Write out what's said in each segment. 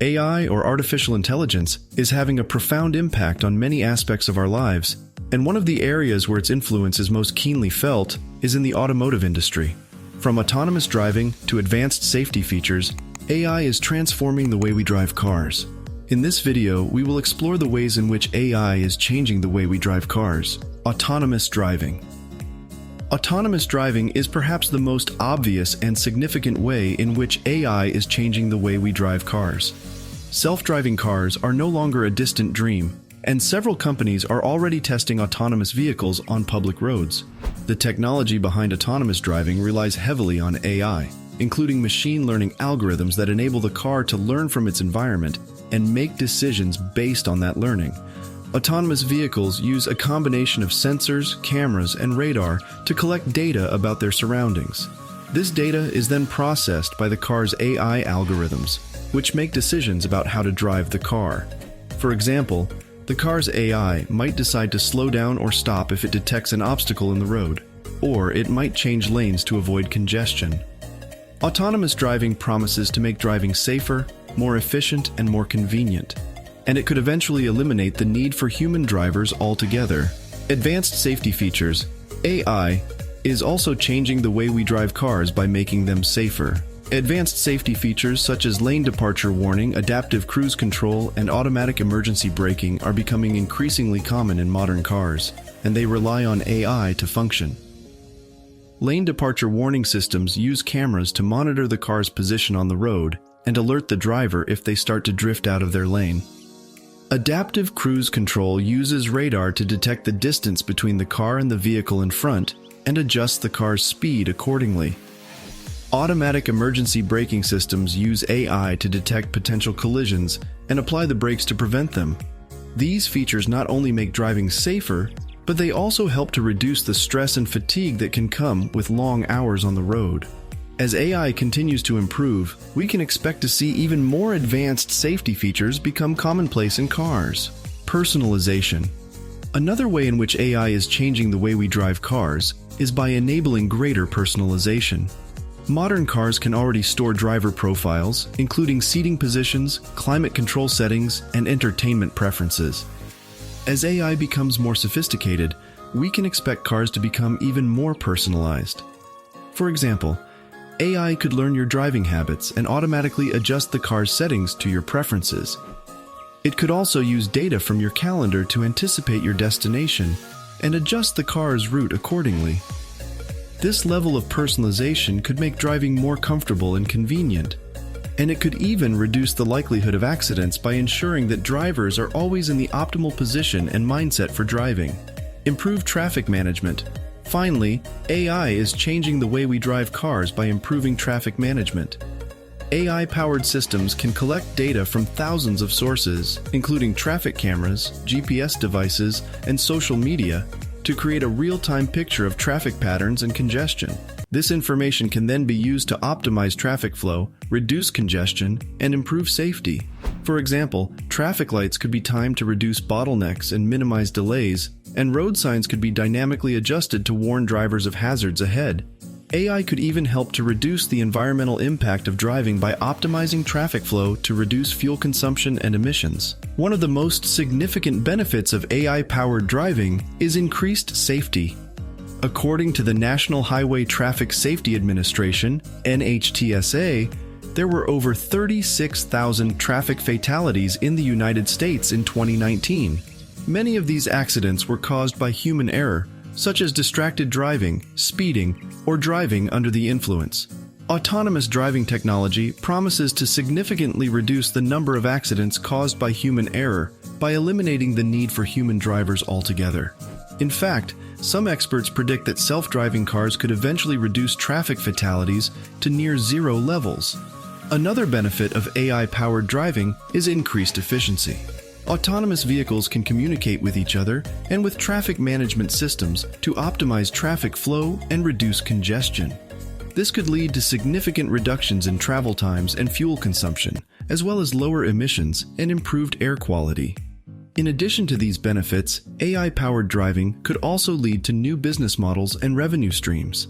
AI, or artificial intelligence, is having a profound impact on many aspects of our lives, and one of the areas where its influence is most keenly felt is in the automotive industry. From autonomous driving to advanced safety features, AI is transforming the way we drive cars. In this video, we will explore the ways in which AI is changing the way we drive cars. Autonomous driving. Autonomous driving is perhaps the most obvious and significant way in which AI is changing the way we drive cars. Self-driving cars are no longer a distant dream, and several companies are already testing autonomous vehicles on public roads. The technology behind autonomous driving relies heavily on AI, including machine learning algorithms that enable the car to learn from its environment and make decisions based on that learning. Autonomous vehicles use a combination of sensors, cameras, and radar to collect data about their surroundings. This data is then processed by the car's AI algorithms, which make decisions about how to drive the car. For example, the car's AI might decide to slow down or stop if it detects an obstacle in the road, or it might change lanes to avoid congestion. Autonomous driving promises to make driving safer, more efficient, and more convenient, and it could eventually eliminate the need for human drivers altogether. Advanced safety features. AI is also changing the way we drive cars by making them safer. Advanced safety features such as lane departure warning, adaptive cruise control, and automatic emergency braking are becoming increasingly common in modern cars, and they rely on AI to function. Lane departure warning systems use cameras to monitor the car's position on the road and alert the driver if they start to drift out of their lane. Adaptive cruise control uses radar to detect the distance between the car and the vehicle in front and adjusts the car's speed accordingly. Automatic emergency braking systems use AI to detect potential collisions and apply the brakes to prevent them. These features not only make driving safer, but they also help to reduce the stress and fatigue that can come with long hours on the road. As AI continues to improve, we can expect to see even more advanced safety features become commonplace in cars. Personalization. Another way in which AI is changing the way we drive cars is by enabling greater personalization. Modern cars can already store driver profiles, including seating positions, climate control settings, and entertainment preferences. As AI becomes more sophisticated, we can expect cars to become even more personalized. For example, AI could learn your driving habits and automatically adjust the car's settings to your preferences. It could also use data from your calendar to anticipate your destination and adjust the car's route accordingly. This level of personalization could make driving more comfortable and convenient, and it could even reduce the likelihood of accidents by ensuring that drivers are always in the optimal position and mindset for driving. Improved traffic management. Finally, AI is changing the way we drive cars by improving traffic management. AI-powered systems can collect data from thousands of sources, including traffic cameras, GPS devices, and social media, to create a real-time picture of traffic patterns and congestion. This information can then be used to optimize traffic flow, reduce congestion, and improve safety. For example, traffic lights could be timed to reduce bottlenecks and minimize delays, and road signs could be dynamically adjusted to warn drivers of hazards ahead. AI could even help to reduce the environmental impact of driving by optimizing traffic flow to reduce fuel consumption and emissions. One of the most significant benefits of AI-powered driving is increased safety. According to the National Highway Traffic Safety Administration, NHTSA, there were over 36,000 traffic fatalities in the United States in 2019. Many of these accidents were caused by human error, such as distracted driving, speeding, or driving under the influence. Autonomous driving technology promises to significantly reduce the number of accidents caused by human error by eliminating the need for human drivers altogether. In fact, some experts predict that self-driving cars could eventually reduce traffic fatalities to near zero levels. Another benefit of AI-powered driving is increased efficiency. Autonomous vehicles can communicate with each other and with traffic management systems to optimize traffic flow and reduce congestion. This could lead to significant reductions in travel times and fuel consumption, as well as lower emissions and improved air quality. In addition to these benefits, AI-powered driving could also lead to new business models and revenue streams.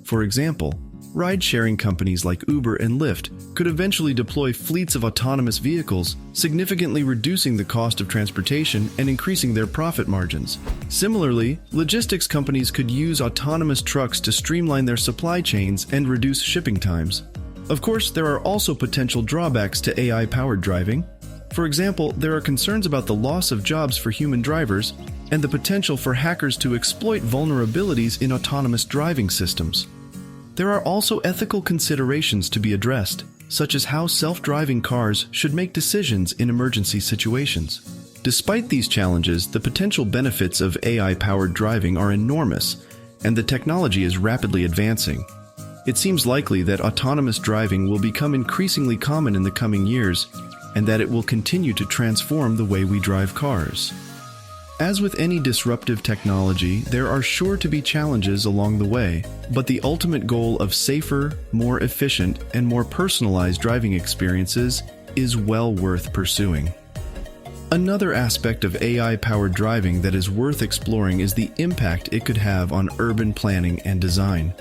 For example, ride-sharing companies like Uber and Lyft could eventually deploy fleets of autonomous vehicles, significantly reducing the cost of transportation and increasing their profit margins. Similarly, logistics companies could use autonomous trucks to streamline their supply chains and reduce shipping times. Of course, there are also potential drawbacks to AI-powered driving. For example, there are concerns about the loss of jobs for human drivers and the potential for hackers to exploit vulnerabilities in autonomous driving systems. There are also ethical considerations to be addressed, such as how self-driving cars should make decisions in emergency situations. Despite these challenges, the potential benefits of AI-powered driving are enormous, and the technology is rapidly advancing. It seems likely that autonomous driving will become increasingly common in the coming years, and that it will continue to transform the way we drive cars. As with any disruptive technology, there are sure to be challenges along the way, but the ultimate goal of safer, more efficient, and more personalized driving experiences is well worth pursuing. Another aspect of AI-powered driving that is worth exploring is the impact it could have on urban planning and design.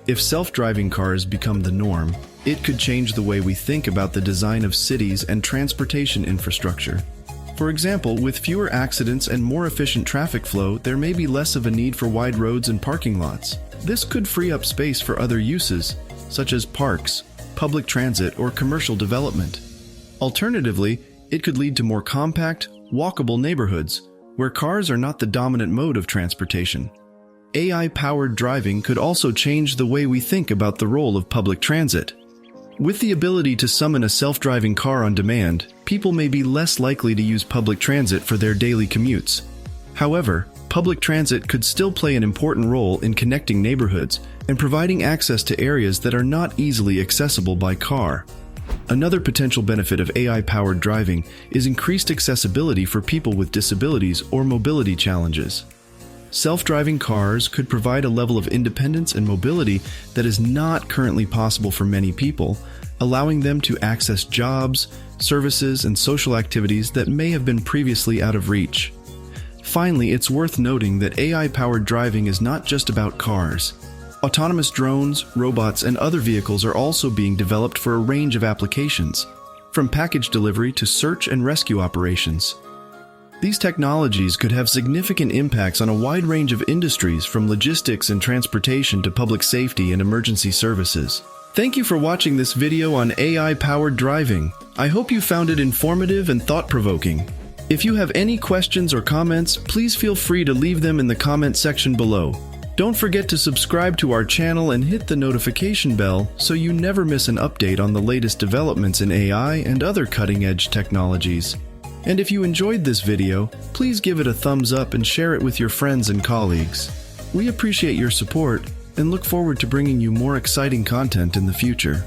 If self-driving cars become the norm, it could change the way we think about the design of cities and transportation infrastructure. For example, with fewer accidents and more efficient traffic flow, there may be less of a need for wide roads and parking lots. This could free up space for other uses, such as parks, public transit, or commercial development. Alternatively, it could lead to more compact, walkable neighborhoods, where cars are not the dominant mode of transportation. AI-powered driving could also change the way we think about the role of public transit. With the ability to summon a self-driving car on demand, people may be less likely to use public transit for their daily commutes. However, public transit could still play an important role in connecting neighborhoods and providing access to areas that are not easily accessible by car. Another potential benefit of AI-powered driving is increased accessibility for people with disabilities or mobility challenges. Self-driving cars could provide a level of independence and mobility that is not currently possible for many people, allowing them to access jobs, services, and social activities that may have been previously out of reach. Finally, it's worth noting that AI-powered driving is not just about cars. Autonomous drones, robots, and other vehicles are also being developed for a range of applications, from package delivery to search and rescue operations. These technologies could have significant impacts on a wide range of industries, from logistics and transportation to public safety and emergency services. Thank you for watching this video on AI-powered driving. I hope you found it informative and thought-provoking. If you have any questions or comments, please feel free to leave them in the comment section below. Don't forget to subscribe to our channel and hit the notification bell so you never miss an update on the latest developments in AI and other cutting-edge technologies. And if you enjoyed this video, please give it a thumbs up and share it with your friends and colleagues. We appreciate your support and look forward to bringing you more exciting content in the future.